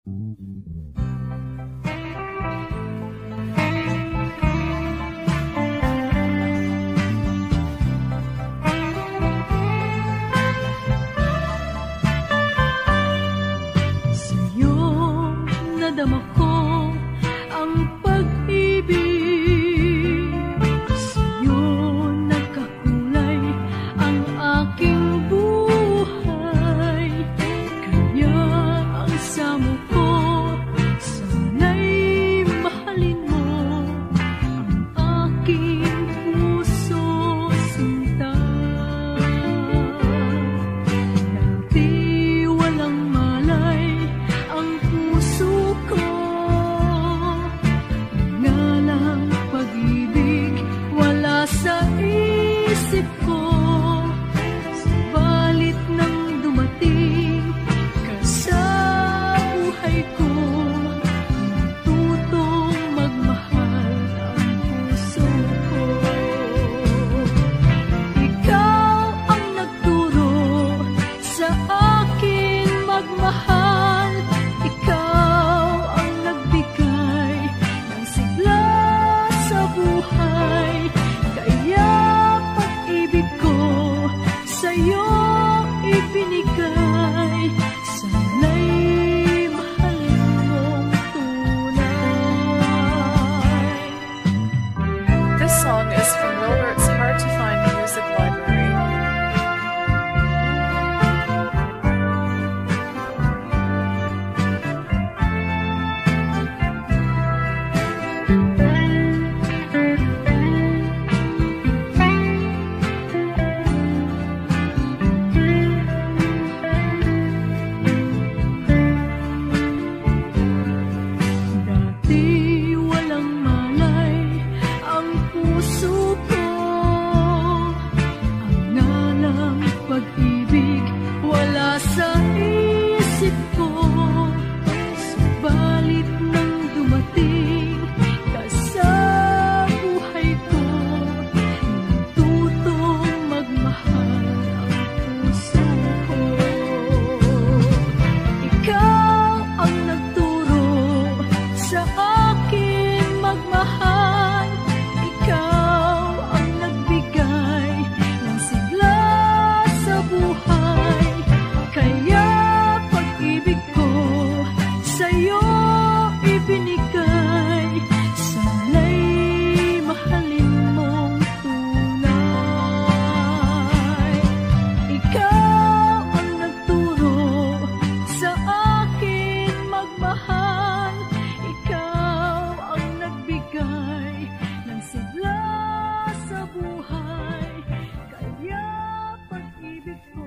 Sa'yo nadama ko ang pag-ibig, sa'yo nagkakulay ang aking buhay. Kaya ang samo ko, sana'y mahalin mo ang aking puso sinta. Dati walang malay ang puso ko, ngalang pag-ibig wala sa isip ko. Subalit nang dumating ka sa buhay ko, natutong magmahal ang puso ko. Ikaw ang nagturo sa akin magmahal, ikaw ang nagbigay ng sigla sa buhay. Kaya pag-ibig ko sa'yo ibinigay, sana'y mahalin mong tunay. This song is from Wilbert's Hard to Find Music Library. Dati walang malay ang puso ko, ang ngalang pag-ibig wala sa isip ko. Subalit nang dumating ka sa buhay ko, natutong magmahal ang puso ko. Ikaw ang nagturo sa akin magmahal, ikaw ang nagbigay ng sigla sa buhay. Kaya pag-ibig ko sa'yo ibinigay, sana'y mahalin mong tunay. Ikaw ang nagturo sa akin magmahal, ikaw ang nagbigay ng sigla sa buhay. Kaya pag-ibig ko